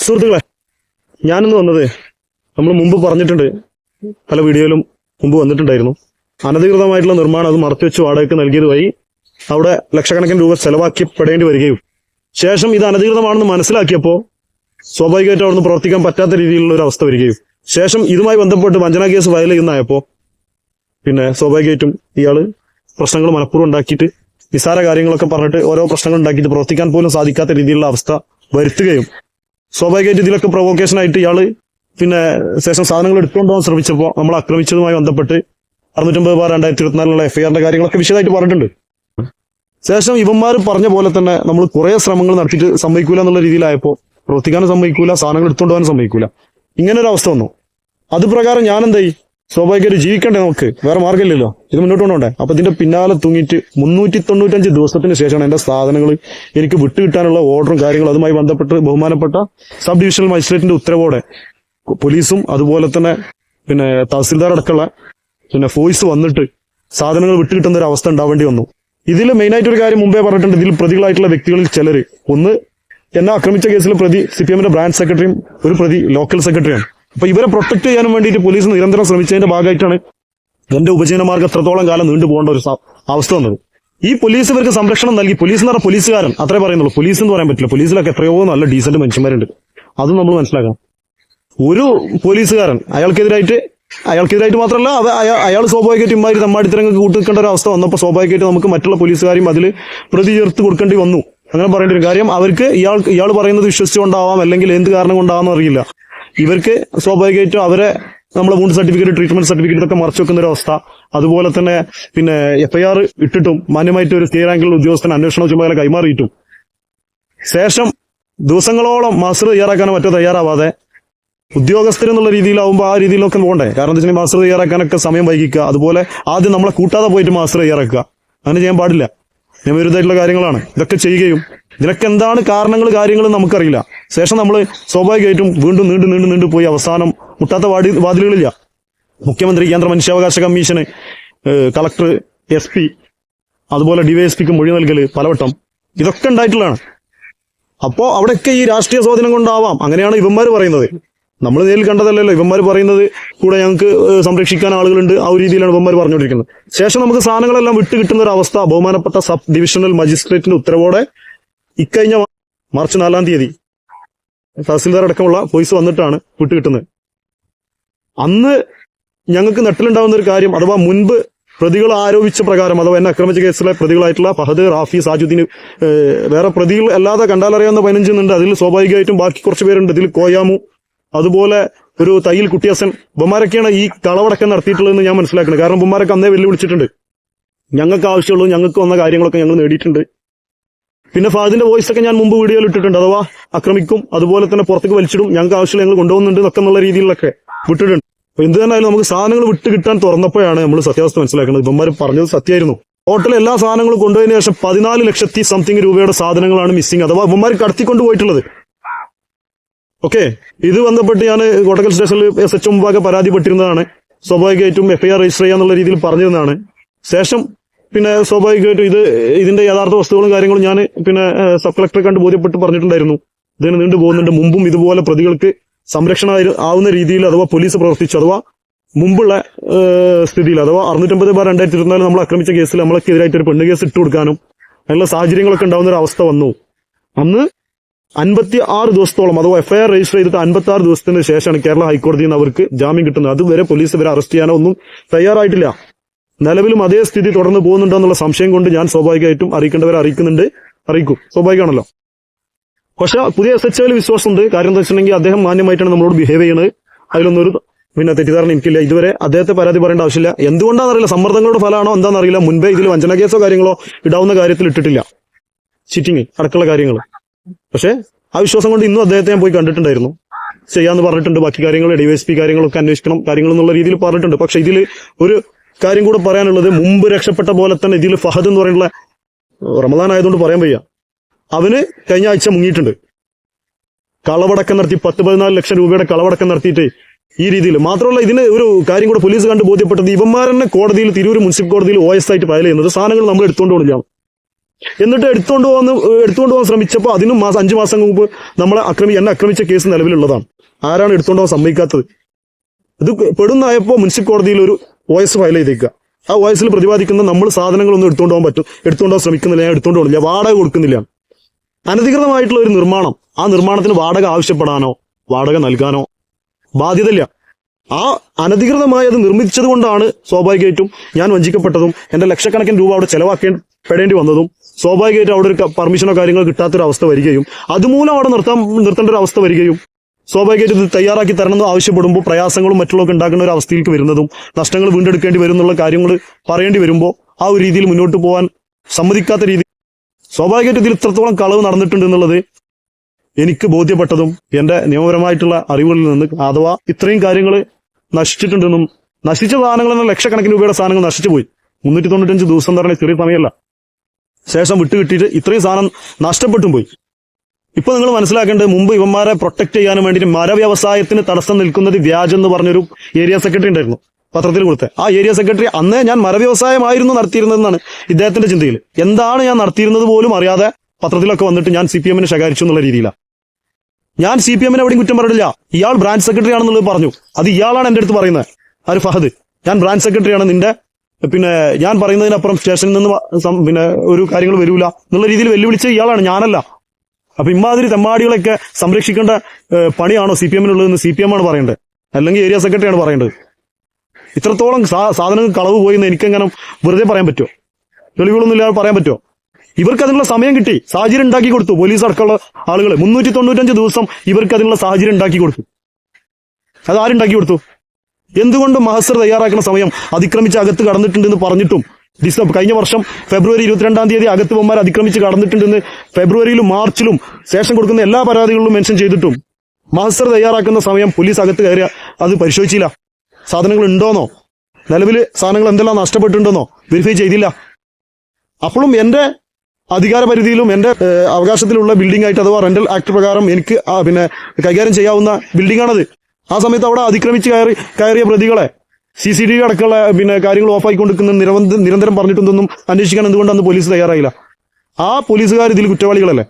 സുഹൃത്തുക്കളെ, ഞാനിന്ന് വന്നത് നമ്മൾ മുമ്പ് പറഞ്ഞിട്ടുണ്ട്, പല വീഡിയോയിലും മുമ്പ് വന്നിട്ടുണ്ടായിരുന്നു. അനധികൃതമായിട്ടുള്ള നിർമ്മാണം അത് മറച്ചുവെച്ച് വാടകയ്ക്ക് നൽകിയത് വഴി അവിടെ ലക്ഷക്കണക്കിന് രൂപ ചെലവാക്കപ്പെടേണ്ടി വരികയും ശേഷം ഇത് അനധികൃതമാണെന്ന് മനസ്സിലാക്കിയപ്പോൾ സ്വാഭാവികമായിട്ട് അവിടുന്ന് പ്രവർത്തിക്കാൻ പറ്റാത്ത രീതിയിലുള്ള ഒരു അവസ്ഥ വരികയും ശേഷം ഇതുമായി ബന്ധപ്പെട്ട് വഞ്ചന കേസ് ഫയൽ ചെയ്യുന്നതായപ്പോൾ പിന്നെ സ്വാഭാവികമായിട്ടും ഇയാള് പ്രശ്നങ്ങൾ മനഃപൂർവ്വം ഉണ്ടാക്കിയിട്ട് നിസ്സാര കാര്യങ്ങളൊക്കെ പറഞ്ഞിട്ട് ഓരോ പ്രശ്നങ്ങൾ ഉണ്ടാക്കിയിട്ട് പ്രവർത്തിക്കാൻ പോലും സാധിക്കാത്ത രീതിയിലുള്ള അവസ്ഥ വരുത്തുകയും സ്വാഭാവികമായിട്ട് ഇതിലൊക്കെ പ്രൊവോക്കേഷൻ ആയിട്ട് ഇയാള് പിന്നെ ശേഷം സാധനങ്ങൾ എടുത്തുകൊണ്ടുപോകാൻ ശ്രമിച്ചപ്പോൾ നമ്മൾ ആക്രമിച്ചതുമായി ബന്ധപ്പെട്ട് 650/2024 FIR കാര്യങ്ങളൊക്കെ വിശദമായിട്ട് പറഞ്ഞിട്ടുണ്ട്. ശേഷം ഇവന്മാർ പറഞ്ഞ പോലെ തന്നെ നമ്മൾ കുറെ ശ്രമങ്ങൾ നടത്തിയിട്ട് സമ്മതിക്കൂല എന്നുള്ള രീതിയിലായപ്പോൾ പ്രവർത്തിക്കാനും സമ്മതിക്കൂല, സാധനങ്ങൾ എടുത്തുകൊണ്ടുപോകാനും സമ്മതിക്കൂല. ഇങ്ങനെ ഒരു അവസ്ഥ വന്നു. അത് പ്രകാരം ഞാൻ എന്തായി, സ്വാഭാവികമായിട്ട് ജീവിക്കണ്ടേ, നമുക്ക് വേറെ മാർഗ്ഗമില്ലല്ലോ, ഇത് മുന്നോട്ട് കൊണ്ടുപോകണ്ടേ. അപ്പൊ ഇതിന്റെ പിന്നാലെ തൂങ്ങിയിട്ട് 395 ദിവസത്തിന് ശേഷമാണ് എന്റെ സാധനങ്ങൾ എനിക്ക് വിട്ടുകിട്ടാനുള്ള ഓർഡറും കാര്യങ്ങളും അതുമായി ബന്ധപ്പെട്ട് ബഹുമാനപ്പെട്ട സബ് ഡിവിഷണൽ മജിസ്ട്രേറ്റിന്റെ ഉത്തരവോടെ പോലീസും അതുപോലെ തന്നെ പിന്നെ തഹസിൽദാർ അടക്കമുള്ള പിന്നെ ഫോഴ്സ് വന്നിട്ട് സാധനങ്ങൾ വിട്ടുകിട്ടുന്ന ഒരു അവസ്ഥ ഉണ്ടാവേണ്ടി വന്നു. ഇതിൽ മെയിനായിട്ട് ഒരു കാര്യം മുമ്പേ പറഞ്ഞിട്ടുണ്ട്. ഇതിൽ പ്രതികളായിട്ടുള്ള വ്യക്തികളിൽ ചിലര്, ഒന്ന് എന്നെ ആക്രമിച്ച കേസിലെ പ്രതി CPMന്റെ ബ്രാഞ്ച് സെക്രട്ടറിയും ഒരു പ്രതി ലോക്കൽ സെക്രട്ടറിയാണ്. അപ്പൊ ഇവരെ പ്രൊട്ടക്ട് ചെയ്യാനും വേണ്ടിയിട്ട് പോലീസ് നിരന്തരം ശ്രമിച്ചതിന്റെ ഭാഗമായിട്ടാണ് എന്റെ ഉപജീവനമാർഗ്ഗം എത്രത്തോളം കാലം നീണ്ടുപോകേണ്ട ഒരു അവസ്ഥ വന്നത്. ഈ പോലീസ് ഇവർക്ക് സംരക്ഷണം നൽകി. പോലീസ് എന്ന് പറഞ്ഞാൽ പോലീസുകാരൻ അത്രേ പറയുന്നുള്ളൂ, പോലീസ് എന്ന് പറയാൻ പറ്റില്ല. പോലീസിലൊക്കെ എത്രയോ നല്ല ഡീസന്റ് മനുഷ്യന്മാരുണ്ട്, അതും നമ്മൾ മനസ്സിലാക്കണം. ഒരു പോലീസുകാരൻ അയാൾക്കെതിരായിട്ട് മാത്രമല്ല, അയാൾ സ്വാഭാവികമായിട്ട് ഇമാതിരി തമ്മാടിത്തരങ്ങൾക്ക് കൂട്ടിക്കേണ്ട ഒരു അവസ്ഥ വന്നപ്പോൾ സ്വാഭാവികമായിട്ട് നമുക്ക് മറ്റുള്ള പോലീസുകാരും അതിൽ പ്രതി ചേർത്ത് കൊടുക്കേണ്ടി വന്നു. അങ്ങനെ പറയേണ്ട ഒരു കാര്യം, അവർക്ക് ഇയാൾ പറയുന്നത് വിശ്വസിച്ചുകൊണ്ടാവാം, അല്ലെങ്കിൽ എന്ത് കാരണം കൊണ്ടാവാന്ന് അറിയില്ല. ഇവർക്ക് സ്വാഭാവികമായിട്ടും അവരെ നമ്മളെ വൂണ്ട് സർട്ടിഫിക്കറ്റ്, ട്രീറ്റ്മെന്റ് സർട്ടിഫിക്കറ്റ് ഒക്കെ മറച്ചു വെക്കുന്ന ഒരു അവസ്ഥ. അതുപോലെ തന്നെ പിന്നെ FIR ഇട്ടിട്ടും മാന്യമായിട്ട് ഒരു സ്ഥിര റാങ്കിലുള്ള ഉദ്യോഗസ്ഥൻ അന്വേഷണ ചുമതല കൈമാറിയിട്ടും ശേഷം ദിവസങ്ങളോളം മാസ്റ്റർ തയ്യാറാക്കാനോ മറ്റോ തയ്യാറാവാതെ ഉദ്യോഗസ്ഥരെന്നുള്ള രീതിയിലാവുമ്പോൾ ആ രീതിയിലൊക്കെ പോകണ്ടേ. കാരണം എന്താ വെച്ചാൽ മാസ്റ്റർ തയ്യാറാക്കാനൊക്കെ സമയം വൈകിക്കുക, അതുപോലെ ആദ്യം നമ്മളെ കൂട്ടാതെ പോയിട്ട് മാസ്റ്റർ തയ്യാറാക്കുക, അങ്ങനെ ചെയ്യാൻ പാടില്ല. നിയമവിരുദ്ധമായിട്ടുള്ള കാര്യങ്ങളാണ് ഇതൊക്കെ ചെയ്യുകയും. ഇതിനൊക്കെ എന്താണ് കാര്യങ്ങൾ നമുക്കറിയില്ല. ശേഷം നമ്മൾ സ്വാഭാവികമായിട്ടും വീണ്ടും നീണ്ടു പോയി അവസാനം മുട്ടാത്ത വാതിലുകളില്ല. മുഖ്യമന്ത്രി, കേന്ദ്ര മനുഷ്യാവകാശ കമ്മീഷന്, കളക്ടർ, SP, അതുപോലെ DYSPക്ക് മൊഴി നൽകല് പലവട്ടം, ഇതൊക്കെ ഉണ്ടായിട്ടുള്ളതാണ്. അപ്പോ അവിടെയൊക്കെ ഈ രാഷ്ട്രീയ സ്വാധീനം കൊണ്ടാവാം, അങ്ങനെയാണ് ഇവന്മാർ പറയുന്നത്. നമ്മൾ നേരിൽ കണ്ടതല്ലല്ലോ, ഇവന്മാർ പറയുന്നത് കൂടെ ഞങ്ങൾക്ക് സംരക്ഷിക്കാൻ ആളുകളുണ്ട്, ആ ഒരു രീതിയിലാണ് ഇവന്മാർ പറഞ്ഞുകൊണ്ടിരിക്കുന്നത്. ശേഷം നമുക്ക് സാധനങ്ങളെല്ലാം വിട്ടുകിട്ടുന്ന ഒരു അവസ്ഥ ബഹുമാനപ്പെട്ട സബ് ഡിവിഷണൽ മജിസ്ട്രേറ്റിന്റെ ഉത്തരവോടെ ഇക്കഴിഞ്ഞ മാർച്ച് 4-ാം തീയതി തഹസിൽദാർ അടക്കമുള്ള പോലീസ് വന്നിട്ടാണ് വിട്ടുകിട്ടുന്നത്. അന്ന് ഞങ്ങൾക്ക് നെട്ടിലുണ്ടാവുന്ന ഒരു കാര്യം, അഥവാ മുൻപ് പ്രതികൾ ആരോപിച്ച പ്രകാരം, അഥവാ എന്നെ ആക്രമിച്ച കേസിലെ പ്രതികളായിട്ടുള്ള ഫഹദ്, റാഫി, സാജുദ്ദീൻ, വേറെ പ്രതികൾ അല്ലാതെ കണ്ടാലറിയാവുന്ന 15 ഉണ്ട്. അതിൽ സ്വാഭാവികമായിട്ടും ബാക്കി കുറച്ച് പേരുണ്ട്. ഇതിൽ കോയാമു, അതുപോലെ ഒരു തയ്യിൽ കുട്ടിയാസൻ, ബൊമ്മാരൊക്കെയാണ് ഈ കളവടക്കം നടത്തിയിട്ടുള്ളതെന്ന് ഞാൻ മനസ്സിലാക്കുന്നത്. കാരണം ബൊമ്മാരൊക്കെ അന്നേ വെല്ലുവിളിച്ചിട്ടുണ്ട്, ഞങ്ങൾക്ക് ആവശ്യമുള്ളൂ, ഞങ്ങൾക്ക് വന്ന കാര്യങ്ങളൊക്കെ ഞങ്ങൾ നേടിയിട്ടുണ്ട്. പിന്നെ ഫഹദിന്റെ വോയിസ് ഒക്കെ ഞാൻ മുമ്പ് വീഡിയോയിൽ ഇട്ടിട്ടുണ്ട്, അഥവാ ആക്രമിക്കും, അതുപോലെ തന്നെ പുറത്തേക്ക് വലിച്ചിടും, ഞങ്ങൾക്ക് ആവശ്യമുള്ള ഞങ്ങൾ കൊണ്ടുപോകുന്നുണ്ട് എന്നൊക്കെ എന്നുള്ള രീതിയിലൊക്കെ വിട്ടിട്ടുണ്ട്. അപ്പൊ എന്ത് തന്നെയായാലും നമുക്ക് സാധനങ്ങൾ വിട്ടുകിട്ടാൻ തുറന്നപ്പോഴാണ് നമ്മൾ സത്യാവസ്ഥ മനസ്സിലാക്കുന്നത്. ഇവന്മാർ പറഞ്ഞത് സത്യമായിരുന്നു. ടോട്ടൽ എല്ലാ സാധനങ്ങളും കൊണ്ടുപോയതിനു ശേഷം 14 ലക്ഷത്തി സംതിങ് രൂപയുടെ സാധനങ്ങളാണ് മിസ്സിംഗ്, അഥവാ ഇവന്മാർ കടത്തിക്കൊണ്ടുപോയിട്ടുള്ളത്. ഓക്കെ, ഇത് ബന്ധപ്പെട്ട് ഞാൻ കോട്ടക്കൽ സ്റ്റേഷനിൽ SHO മുമ്പാകെ പരാതിപ്പെട്ടിരുന്നതാണ്. സ്വാഭാവികമായിട്ടും FIR രജിസ്റ്റർ ചെയ്യാന്നുള്ള രീതിയിൽ പറഞ്ഞിരുന്നതാണ്. ശേഷം പിന്നെ സ്വാഭാവികമായിട്ടും ഇതിന്റെ യഥാർത്ഥ വസ്തുക്കളും കാര്യങ്ങളും ഞാൻ പിന്നെ സബ് കളക്ടറെ കണ്ട് ബോധ്യപ്പെട്ട് പറഞ്ഞിട്ടുണ്ടായിരുന്നു. ഇതിന് നീണ്ടു പോകുന്നുണ്ട്. മുമ്പും ഇതുപോലെ പ്രതികൾക്ക് സംരക്ഷണം ആവുന്ന രീതിയിൽ അഥവാ പോലീസ് പ്രവർത്തിച്ചു, അഥവാ മുമ്പുള്ള സ്ഥിതിയിൽ, അഥവാ 650/2024 നമ്മൾ ആക്രമിച്ച കേസിൽ നമ്മളൊക്കെതിരായിട്ട് ഒരു പെണ്ണ് കേസ് ഇട്ട് കൊടുക്കാനും അതിനുള്ള സാഹചര്യങ്ങളൊക്കെ ഉണ്ടാവുന്ന ഒരു അവസ്ഥ വന്നു. അന്ന് 56 ദിവസത്തോളം, അഥവാ FIR രജിസ്റ്റർ ചെയ്തിട്ട് 56 ദിവസത്തിന് ശേഷമാണ് കേരള ഹൈക്കോടതിയിൽ നിന്ന് അവർക്ക് ജാമ്യം കിട്ടുന്നത്. അതുവരെ പോലീസ് ഇവരെ അറസ്റ്റ് ചെയ്യാനോ ഒന്നും തയ്യാറായിട്ടില്ല. നിലവിലും അതേ സ്ഥിതി തുടർന്ന് പോകുന്നുണ്ടോ എന്നുള്ള സംശയം കൊണ്ട് ഞാൻ സ്വാഭാവികമായിട്ടും അറിയിക്കേണ്ടവരെ അറിയിക്കും, സ്വാഭാവികമാണല്ലോ. പക്ഷെ പുതിയ SHOയിൽ വിശ്വാസമുണ്ട്. കാര്യം എന്താ വെച്ചിട്ടുണ്ടെങ്കിൽ അദ്ദേഹം മാന്യമായിട്ടാണ് നമ്മളോട് ബിഹേവ് ചെയ്യുന്നത്. അതിലൊന്നൊരു പിന്നെ തെറ്റിദ്ധാരണ എനിക്കില്ല. ഇതുവരെ അദ്ദേഹത്തെ പരാതി പറയേണ്ട ആവശ്യമില്ല. എന്തുകൊണ്ടാണെന്നറിയില്ല, സമ്മർദ്ദങ്ങളുടെ ഫലമാണോ എന്താണെന്നറിയില്ല, മുൻപേ ഇതിൽ വഞ്ചന കേസോ കാര്യങ്ങളോ ഇടാവുന്ന കാര്യത്തിൽ ഇട്ടിട്ടില്ല, ചീറ്റിംഗ് അടക്കമുള്ള കാര്യങ്ങൾ. പക്ഷെ ആ വിശ്വാസം കൊണ്ട് ഇന്നും അദ്ദേഹത്തെ ഞാൻ പോയി കണ്ടിട്ടുണ്ടായിരുന്നു. ചെയ്യാന്ന് പറഞ്ഞിട്ടുണ്ട്. ബാക്കി കാര്യങ്ങൾ DYSP കാര്യങ്ങളൊക്കെ അന്വേഷിക്കണം കാര്യങ്ങൾ എന്നുള്ള രീതിയിൽ പറഞ്ഞിട്ടുണ്ട്. പക്ഷെ ഇതിൽ ഒരു കാര്യം കൂടെ പറയാനുള്ളത്, മുമ്പ് രക്ഷപ്പെട്ട പോലെ തന്നെ ഇതിൽ ഫഹദ് എന്ന് പറയുന്ന റമദാൻ ആയതുകൊണ്ട് പറയാൻ വയ്യ, അവന് കഴിഞ്ഞ ആഴ്ച മുങ്ങിയിട്ടുണ്ട്. കളവടക്കം നടത്തി 10-14 ലക്ഷം രൂപയുടെ കളവടക്കം നടത്തിയിട്ട് ഈ രീതിയിൽ. മാത്രമല്ല ഇതിന് ഒരു കാര്യം കൂടെ പോലീസ് കണ്ട് ബോധ്യപ്പെട്ടത്, ഇവന്മാരെന്നെ കോടതിയിൽ, തിരൂർ മുനിസിപ്പൽ കോടതിയിൽ OS ആയിട്ട് ഫയൽ ചെയ്യുന്നത് സാധനങ്ങൾ നമ്മൾ എടുത്തുകൊണ്ട് പോകണില്ല. എന്നിട്ട് എടുത്തുകൊണ്ട് പോകാൻ ശ്രമിച്ചപ്പോൾ അതിനും 5 മാസം മുമ്പ് എന്നെ ആക്രമിച്ച കേസ് നിലവിലുള്ളതാണ്. ആരാണ് എടുത്തുകൊണ്ട് പോകാൻ സമ്മതിക്കാത്തത്? ഇത് പെടുന്നായപ്പോൾ മുനിസിപ്പൽ കോടതിയിൽ ഒരു OS ഫയൽ ചെയ്തേക്കുക. ആ OS പ്രതിപാദിക്കുന്ന നമ്മൾ സാധനങ്ങളൊന്നും എടുത്തുകൊണ്ട് പോകാൻ ശ്രമിക്കുന്നില്ല, ഞാൻ എടുത്തുകൊണ്ട് പോകില്ല, വാടക കൊടുക്കുന്നില്ല. അനധികൃതമായിട്ടുള്ള ഒരു നിർമ്മാണം, ആ നിർമ്മാണത്തിന് വാടക ആവശ്യപ്പെടാനോ വാടക നൽകാനോ ബാധ്യതയില്ല. ആ അനധികൃതമായി അത് നിർമ്മിച്ചത് കൊണ്ടാണ് സ്വാഭാവികമായിട്ടും ഞാൻ വഞ്ചിക്കപ്പെട്ടതും എന്റെ ലക്ഷക്കണക്കിന് രൂപ അവിടെ ചെലവാക്കേണ്ടി വന്നതും സ്വാഭാവികമായിട്ടും അവിടെ ഒരു പെർമിഷനോ കാര്യങ്ങളോ കിട്ടാത്തൊരവസ്ഥ വരികയും അതുമൂലം അവിടെ നിർത്തേണ്ട ഒരു അവസ്ഥ വരികയും സ്വാഭാവികമായിട്ടും ഇത് തയ്യാറാക്കി തരണമെന്ന് ആവശ്യപ്പെടുമ്പോൾ പ്രയാസങ്ങളും മറ്റുള്ളതൊക്കെ ഉണ്ടാക്കുന്ന ഒരു അവസ്ഥയിലേക്ക് വരുന്നതും നഷ്ടങ്ങൾ വീണ്ടെടുക്കേണ്ടി വരും എന്നുള്ള കാര്യങ്ങൾ പറയേണ്ടി വരുമ്പോൾ ആ ഒരു രീതിയിൽ മുന്നോട്ട് പോകാൻ സമ്മതിക്കാത്ത രീതി സ്വാഭാവികമായിട്ടും ഇതിൽ ഇത്രത്തോളം കളവ് നടന്നിട്ടുണ്ട് എന്നുള്ളത് എനിക്ക് ബോധ്യപ്പെട്ടതും എന്റെ നിയമപരമായിട്ടുള്ള അറിവുകളിൽ നിന്ന് അഥവാ ഇത്രയും കാര്യങ്ങൾ നശിച്ചിട്ടുണ്ടെന്നും നശിച്ച സാധനങ്ങൾ എന്ന ലക്ഷക്കണക്കിന് രൂപയുടെ സാധനങ്ങൾ നശിച്ചു പോയി. 395 ദിവസം എന്ന് പറഞ്ഞ ചെറിയ സമയമല്ല. ശേഷം വിട്ടുകിട്ടിയിട്ട് ഇത്രയും സാധനം നഷ്ടപ്പെട്ടും പോയി. ഇപ്പൊ നിങ്ങൾ മനസ്സിലാക്കേണ്ടത്, മുമ്പ് ഇവന്മാരെ പ്രൊട്ടക്ട് ചെയ്യാനും വേണ്ടിയിട്ട് മരവ്യവസായത്തിന് തടസ്സം നിൽക്കുന്നത് വ്യാജം എന്ന് പറഞ്ഞൊരു ഏരിയ സെക്രട്ടറി ഉണ്ടായിരുന്നു പത്രത്തിൽ കൊടുത്തത്. ആ ഏരിയ സെക്രട്ടറി അന്നേ ഞാൻ മരവ്യവസായമായിരുന്നു നടത്തിയിരുന്നതെന്നാണ് ഇദ്ദേഹത്തിന്റെ ചിന്തയിൽ. എന്താണ് ഞാൻ നടത്തിയിരുന്നത് പോലും അറിയാതെ പത്രത്തിലൊക്കെ വന്നിട്ട് ഞാൻ CPM ശകാരിച്ചു എന്നുള്ള രീതിയിലാണ്. ഞാൻ CPM എവിടെയും കുറ്റം പറഞ്ഞില്ല. ഇയാൾ ബ്രാഞ്ച് സെക്രട്ടറി ആണെന്നുള്ളത് പറഞ്ഞു. അത് ഇയാളാണ് എന്റെ അടുത്ത് പറയുന്നത്. ആര്? ഫഹദ്. ഞാൻ ബ്രാഞ്ച് സെക്രട്ടറിയാണ്, നിന്റെ ഞാൻ പറയുന്നതിനപ്പുറം സ്റ്റേഷനിൽ നിന്ന് ഒരു കാര്യങ്ങൾ വരൂല എന്നുള്ള രീതിയിൽ വെല്ലുവിളിച്ച ഇയാളാണ്, ഞാനല്ല. അപ്പൊ ഇമാതിരി തെമ്മാടികളൊക്കെ സംരക്ഷിക്കേണ്ട പണിയാണോ CPM-നുള്ളതെന്ന് CPM ആണ് പറയേണ്ടത്, അല്ലെങ്കിൽ ഏരിയ സെക്രട്ടറിയാണ് പറയേണ്ടത്. ഇത്രത്തോളം സാധനങ്ങൾ കളവ് പോയി എന്ന് എനിക്കെങ്ങനെ വെറുതെ പറയാൻ പറ്റുമോ? തെളിവുകളൊന്നും ഇല്ലാതെ പറയാൻ പറ്റുമോ? ഇവർക്ക് അതിനുള്ള സമയം കിട്ടി, സാഹചര്യം ഉണ്ടാക്കി കൊടുത്തു. പോലീസ് അടക്കമുള്ള ആളുകൾ 395 ദിവസം ഇവർക്ക് അതിനുള്ള സാഹചര്യം ഉണ്ടാക്കി കൊടുത്തു. അതാരുണ്ടാക്കി കൊടുത്തു? എന്തുകൊണ്ട് മഹസർ തയ്യാറാക്കുന്ന സമയം അതിക്രമിച്ച് അകത്ത് കടന്നിട്ടുണ്ടെന്ന് പറഞ്ഞിട്ടും കഴിഞ്ഞ വർഷം ഫെബ്രുവരി 22-ാം തീയതി അകത്ത് പൊന്മാർ അതിക്രമിച്ച് കടന്നിട്ടുണ്ടെന്ന് ഫെബ്രുവരിയിലും മാർച്ചിലും സ്റ്റേഷൻ കൊടുക്കുന്ന എല്ലാ പരാതികളിലും മെൻഷൻ ചെയ്തിട്ടും മഹസർ തയ്യാറാക്കുന്ന സമയം പോലീസ് അകത്ത് കയറിയ അത് പരിശോധിച്ചില്ല. സാധനങ്ങൾ ഉണ്ടോന്നോ, നിലവിൽ സാധനങ്ങൾ എന്തെല്ലാം നഷ്ടപ്പെട്ടിട്ടുണ്ടെന്നോ വെരിഫൈ ചെയ്തില്ല. അപ്പോഴും എന്റെ അധികാര പരിധിയിലും എന്റെ അവകാശത്തിലുള്ള ബിൽഡിംഗ് ആയിട്ട് അഥവാ റെന്റൽ ആക്ട് പ്രകാരം എനിക്ക് കൈകാര്യം ചെയ്യാവുന്ന ബിൽഡിംഗ് ആണത്. ആ സമയത്ത് അവിടെ അതിക്രമിച്ച് കയറിയ പ്രതികളെ CCTV അടക്കമുള്ള കാര്യങ്ങൾ ഓഫായിക്കൊണ്ടിരിക്കുന്ന നിരന്തരം പറഞ്ഞിട്ടൊന്നും അന്വേഷിക്കാൻ എന്തുകൊണ്ട് അന്ന് പോലീസ് തയ്യാറായില്ല? ആ പോലീസുകാർ ഇതിൽ കുറ്റവാളികളല്ലേ?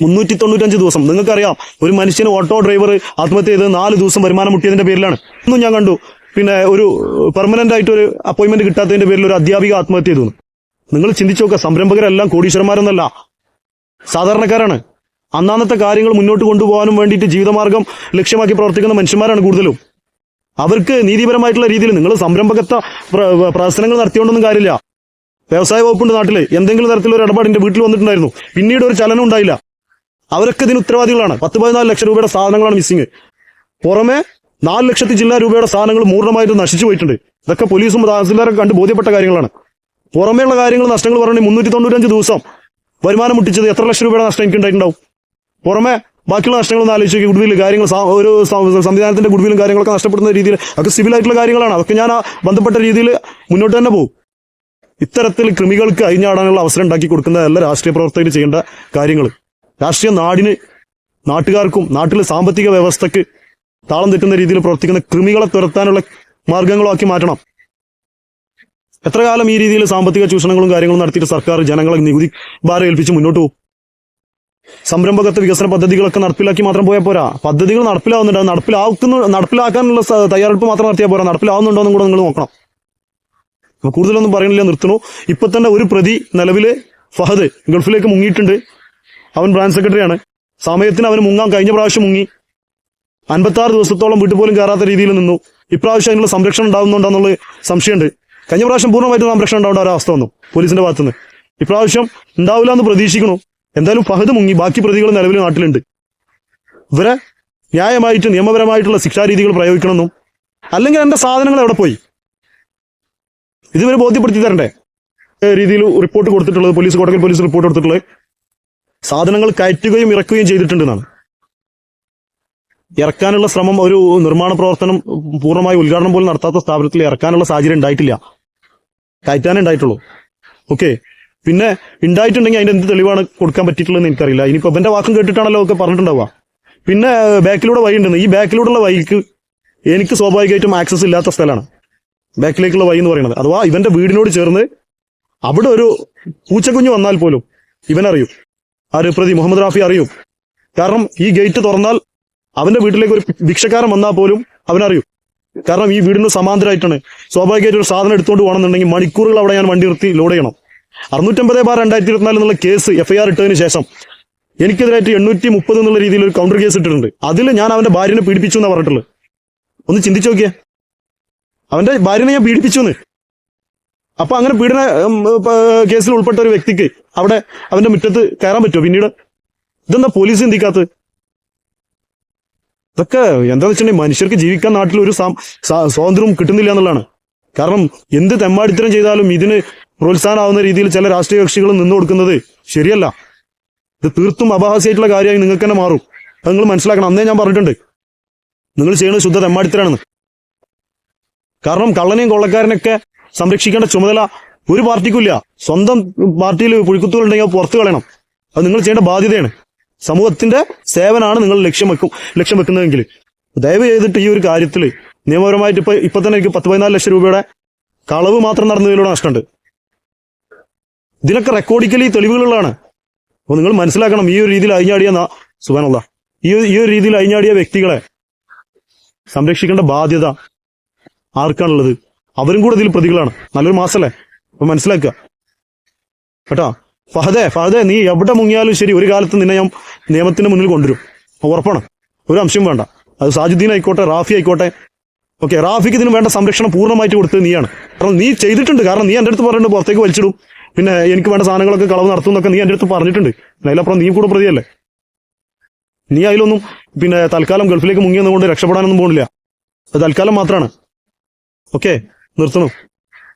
395 ദിവസം. നിങ്ങൾക്കറിയാം, ഒരു മനുഷ്യന് ഓട്ടോ ഡ്രൈവർ ആത്മഹത്യ ചെയ്ത് 4 ദിവസം വരുമാനം മുട്ടിയതിന്റെ പേരിലാണ്. ഇന്നും ഞാൻ കണ്ടു ഒരു പെർമനന്റ് ആയിട്ട് ഒരു അപ്പോയിന്റ്മെന്റ് കിട്ടാത്തതിന്റെ പേരിൽ ഒരു അധ്യാപിക ആത്മഹത്യ ചെയ്തു. നിങ്ങൾ ചിന്തിച്ചു നോക്കുക, സംരംഭകരെല്ലാം കോടീശ്വരന്മാരൊന്നല്ല, സാധാരണക്കാരാണ്. അന്നാന്നത്തെ കാര്യങ്ങൾ മുന്നോട്ട് കൊണ്ടുപോകാനും വേണ്ടിയിട്ട് ജീവിതമാർഗം ലക്ഷ്യമാക്കി പ്രവർത്തിക്കുന്ന മനുഷ്യന്മാരാണ് കൂടുതലും. അവർക്ക് നീതിപരമായിട്ടുള്ള രീതിയിൽ നിങ്ങൾ സംരംഭകത്വ പ്രവർത്തനങ്ങൾ നടത്തിയോണ്ടൊന്നും കാര്യമില്ല. വ്യവസായ വകുപ്പുണ്ട് നാട്ടില്, എന്തെങ്കിലും തരത്തിലൊരു ഇടപാടിന്റെ വീട്ടിൽ വന്നിട്ടുണ്ടായിരുന്നു, പിന്നീട് ഒരു ചലനം ഉണ്ടായില്ല. അവരൊക്കെ ഇതിന് ഉത്തരവാദികളാണ്. 14 ലക്ഷം രൂപയുടെ സാധനങ്ങളാണ് മിസ്സിങ്. പുറമെ 4 ലക്ഷത്തി ചില്ല രൂപയുടെ സാധനങ്ങൾ പൂർണ്ണമായിട്ട് നശിച്ചു പോയിട്ടുണ്ട്. ഇതൊക്കെ പോലീസും തഹസിൽദാരൊക്കെ കണ്ട് ബോധ്യപ്പെട്ട കാര്യങ്ങളാണ്. പുറമേയുള്ള കാര്യങ്ങൾ നഷ്ടങ്ങൾ പറഞ്ഞു 395 ദിവസം വരുമാനം മുട്ടിച്ചത് എത്ര ലക്ഷം രൂപയുടെ നഷ്ടം എനിക്ക് ഉണ്ടായിട്ടുണ്ടാവും? പുറമെ ബാക്കിയുള്ള നഷ്ടങ്ങളൊന്നും ആലോചിച്ച് ഗുഡ്വിൽ കാര്യങ്ങൾ, ഒരു സംവിധാനത്തിന്റെ ഗുഡ്വിലും കാര്യങ്ങളൊക്കെ നഷ്ടപ്പെടുന്ന രീതിയിൽ ഒക്കെ സിവിലായിട്ടുള്ള കാര്യങ്ങളാണ്. അതൊക്കെ ഞാൻ ബന്ധപ്പെട്ട രീതിയിൽ മുന്നോട്ട് തന്നെ പോകും. ഇത്തരത്തിൽ കൃമികൾക്ക് അഴിഞ്ഞാടാനുള്ള അവസരം ഉണ്ടാക്കി കൊടുക്കുന്നതല്ല രാഷ്ട്രീയ പ്രവർത്തകർ ചെയ്യേണ്ട കാര്യങ്ങൾ. രാഷ്ട്രീയ നാട്ടുകാർക്കും നാട്ടിലെ സാമ്പത്തിക വ്യവസ്ഥക്ക് താളം തെറ്റുന്ന രീതിയിൽ പ്രവർത്തിക്കുന്ന കൃമികളെ തുരത്താനുള്ള മാർഗങ്ങളാക്കി മാറ്റണം. എത്ര കാലം ഈ രീതിയിൽ സാമ്പത്തിക ചൂഷണങ്ങളും കാര്യങ്ങളും നടത്തിയിട്ട് സർക്കാർ ജനങ്ങളെ നികുതി ഭാരം ഏൽപ്പിച്ച് മുന്നോട്ട് പോകും? സംരംഭകത്വ വികസന പദ്ധതികളൊക്കെ നടപ്പിലാക്കി മാത്രം പോയാൽ പോരാ. പദ്ധതികൾ നടപ്പിലാവുന്നുണ്ട്, നടപ്പിലാക്കാനുള്ള തയ്യാറെടുപ്പ് മാത്രം നടത്തിയാൽ പോരാ, നടപ്പിലാവുന്നുണ്ടോ എന്നും കൂടെ നിങ്ങൾ നോക്കണം. കൂടുതലൊന്നും പറയണില്ല, നിർത്തുന്നു. ഇപ്പൊ തന്നെ ഒരു പ്രതി നിലവില് ഫഹദ് ഗൾഫിലേക്ക് മുങ്ങിയിട്ടുണ്ട്. അവൻ ബ്രാഞ്ച് സെക്രട്ടറിയാണ്. സമയത്തിന് അവന് മുങ്ങാൻ കഴിഞ്ഞ പ്രാവശ്യം മുങ്ങി 56 ദിവസത്തോളം വീട്ടിൽ പോലും കയറാത്ത രീതിയിൽ നിന്നു. ഇപ്രാവശ്യം അതിനുള്ള സംരക്ഷണം ഉണ്ടാവുന്നുണ്ടോന്നുള്ള സംശയമുണ്ട്. കഴിഞ്ഞ പ്രാവശ്യം പൂർണ്ണമായിട്ട് സംരക്ഷണം ഉണ്ടാവേണ്ട ഒരവസ്ഥ വന്നു പോലീസിന്റെ ഭാഗത്തുനിന്ന്. ഇപ്രാവശ്യം ഉണ്ടാവില്ല എന്ന് പ്രതീക്ഷിക്കണു. എന്തായാലും ഫഹദ് മുങ്ങി, ബാക്കി പ്രതികൾ നിലവിൽ നാട്ടിലുണ്ട്. ഇവരെ ന്യായമായിട്ട് നിയമപരമായിട്ടുള്ള ശിക്ഷാരീതികൾ പ്രയോഗിക്കണമെന്നും, അല്ലെങ്കിൽ എന്റെ സാധനങ്ങൾ എവിടെ പോയി ഇതുവരെ ബോധ്യപ്പെടുത്തി തരണ്ടേ രീതിയിൽ റിപ്പോർട്ട് കൊടുത്തിട്ടുള്ളത് കോട്ടക്കൽ പോലീസ് റിപ്പോർട്ട് കൊടുത്തിട്ടുള്ളത് സാധനങ്ങൾ കയറ്റുകയും ഇറക്കുകയും ചെയ്തിട്ടുണ്ടെന്നാണ്. ഇറക്കാനുള്ള ശ്രമം, ഒരു നിർമ്മാണ പ്രവർത്തനം പൂർണ്ണമായി ഉദ്ഘാടനം പോലും നടത്താത്ത സ്ഥാപനത്തിൽ ഇറക്കാനുള്ള സാഹചര്യം ഉണ്ടായിട്ടില്ല, കയറ്റാനേ ഉണ്ടായിട്ടുള്ളൂ. ഓക്കെ, പിന്നെ ഉണ്ടായിട്ടുണ്ടെങ്കിൽ അതിന്റെ എന്ത് തെളിവാണ് കൊടുക്കാൻ പറ്റിയിട്ടുള്ളതെന്ന് എനിക്കറിയില്ല. ഇനിയിപ്പോ എന്റെ വാക്കും കേട്ടിട്ടാണല്ലോ ഒക്കെ പറഞ്ഞിട്ടുണ്ടാവുക. പിന്നെ ബാക്കിലൂടെ വഴി ഉണ്ടെന്ന്, ഈ ബാക്കിലൂടെയുള്ള വഴിക്ക് എനിക്ക് സ്വാഭാവികമായിട്ടും ആക്സസ് ഇല്ലാത്ത സ്ഥലമാണ് ബാക്കിലേക്കുള്ള വഴി എന്ന് പറയുന്നത്. അഥവാ ഇവന്റെ വീടിനോട് ചേർന്ന് അവിടെ ഒരു പൂച്ചക്കുഞ്ഞ് വന്നാൽ പോലും ഇവനറിയും, ആര് പ്രതി മുഹമ്മദ് റാഫി അറിയും. കാരണം ഈ ഗേറ്റ് തുറന്നാൽ അവന്റെ വീട്ടിലേക്ക് ഒരു ഭിക്ഷക്കാരൻ വന്നാൽ പോലും അവനറിയും. കാരണം ഈ വീടിന് സമാന്തരമായിട്ടാണ്. സ്വാഭാവികമായിട്ട് ഒരു സാധനം എടുത്തുകൊണ്ട് പോകണമെന്നുണ്ടെങ്കിൽ മണിക്കൂറുകൾ അവിടെ ഞാൻ വണ്ടി നിർത്തി ലോഡ് ചെയ്യണം. 650/2024 എന്നുള്ള കേസ് FIR ഇട്ടതിന് ശേഷം എനിക്കെതിരായിട്ട് 830 എന്നുള്ള രീതിയിൽ ഒരു കൗണ്ടർ കേസ് ഇട്ടിട്ടുണ്ട്. അതിൽ ഞാൻ അവന്റെ ഭാര്യനെ പീഡിപ്പിച്ചു എന്നാണ് പറഞ്ഞിട്ടുള്ളത്. ഒന്ന് ചിന്തിച്ചു നോക്കിയേ, അവന്റെ ഭാര്യനെ ഞാൻ പീഡിപ്പിച്ചു എന്ന്. അപ്പൊ അങ്ങനെ പീഡന കേസിൽ ഉൾപ്പെട്ട ഒരു വ്യക്തിക്ക് അവിടെ അവന്റെ മുറ്റത്ത് കയറാൻ പറ്റുമോ പിന്നീട്? ഇതെന്താ പോലീസ് ചിന്തിക്കാത്തത്? ഇതൊക്കെ എന്താന്ന് വെച്ചിട്ടുണ്ടെങ്കിൽ മനുഷ്യർക്ക് ജീവിക്കാൻ നാട്ടിൽ ഒരു സ്വാതന്ത്ര്യവും കിട്ടുന്നില്ല എന്നുള്ളതാണ്. കാരണം എന്ത് തെമ്മാടിത്തരം ചെയ്താലും ഇതിന് പ്രോത്സാഹനമാവുന്ന രീതിയിൽ ചില രാഷ്ട്രീയ കക്ഷികൾ നിന്നു കൊടുക്കുന്നത് ശരിയല്ല. ഇത് തീർത്തും അപഹാസ്യമായിട്ടുള്ള കാര്യമായി നിങ്ങൾക്ക് തന്നെ മാറും. അത് നിങ്ങൾ മനസ്സിലാക്കണം. അന്നേ ഞാൻ പറഞ്ഞിട്ടുണ്ട്, നിങ്ങൾ ചെയ്യുന്നത് ശുദ്ധ തെമ്മാടിത്തരാണെന്ന്. കാരണം കള്ളനെയും കൊള്ളക്കാരനൊക്കെ സംരക്ഷിക്കേണ്ട ചുമതല ഒരു പാർട്ടിക്കുമില്ല. സ്വന്തം പാർട്ടിയിൽ പുഴുക്കുത്തുകൾ ഉണ്ടെങ്കിൽ പുറത്തു കളയണം. അത് നിങ്ങൾ ചെയ്യേണ്ട ബാധ്യതയാണ്. സമൂഹത്തിന്റെ സേവനാണ് നിങ്ങൾ ലക്ഷ്യം വെക്കുന്നതെങ്കിൽ ദയവ് ചെയ്തിട്ട് ഈ ഒരു കാര്യത്തിൽ നിയമപരമായിട്ട് ഇപ്പൊ തന്നെ എനിക്ക് 10-14 ലക്ഷം രൂപയുടെ കളവ് മാത്രം നടന്നതിലൂടെ നഷ്ടമുണ്ട്. ഇതിനൊക്കെ റെക്കോർഡിക്കലി തെളിവുകളുള്ളതാണ്. അപ്പൊ നിങ്ങൾ മനസ്സിലാക്കണം, ഈ ഒരു രീതിയിൽ അഴിഞ്ഞാടിയ സുബ്ഹാനല്ലാഹ്, ഈ ഒരു രീതിയിൽ അഴിഞ്ഞാടിയ വ്യക്തികളെ സംരക്ഷിക്കേണ്ട ബാധ്യത ആർക്കാണുള്ളത്? അവരും കൂടെ ഇതിൽ പ്രതികളാണ്. നല്ലൊരു മാസല്ലേ? അപ്പൊ മനസ്സിലാക്കുക കേട്ടോ. ഫഹദേ നീ എവിടെ മുങ്ങിയാലും ശരി, ഒരു കാലത്ത് നിന്നെ ഞാൻ നിയമത്തിന്റെ മുന്നിൽ കൊണ്ടുവരും. ഉറപ്പാണ്, ഒരു അംശം വേണ്ട. അത് സാജുദ്ദീൻ ആയിക്കോട്ടെ, റാഫി ആയിക്കോട്ടെ. ഓക്കെ, റാഫിക്ക് ഇതിന് വേണ്ട സംരക്ഷണം പൂർണ്ണമായിട്ട് കൊടുത്തത് നീയാണ്. കാരണം നീ ചെയ്തിട്ടുണ്ട്. കാരണം നീ എൻ്റെ അടുത്ത് പറഞ്ഞിട്ടുണ്ട് പുറത്തേക്ക് വലിച്ചിടും, പിന്നെ എനിക്ക് വേണ്ട സാധനങ്ങളൊക്കെ കളവ് നടത്തും എന്നൊക്കെ നീ എൻ്റെ അടുത്ത് പറഞ്ഞിട്ടുണ്ട്. അതിലപ്പുറം നീ കൂടെ പ്രതിയല്ലേ. നീ അതിലൊന്നും പിന്നെ തൽക്കാലം ഗൾഫിലേക്ക് മുങ്ങിയെന്നുകൊണ്ട് രക്ഷപ്പെടാനൊന്നും പോകുന്നില്ല. അത് തൽക്കാലം മാത്രമാണ്. ഓക്കെ, നിർത്തണം.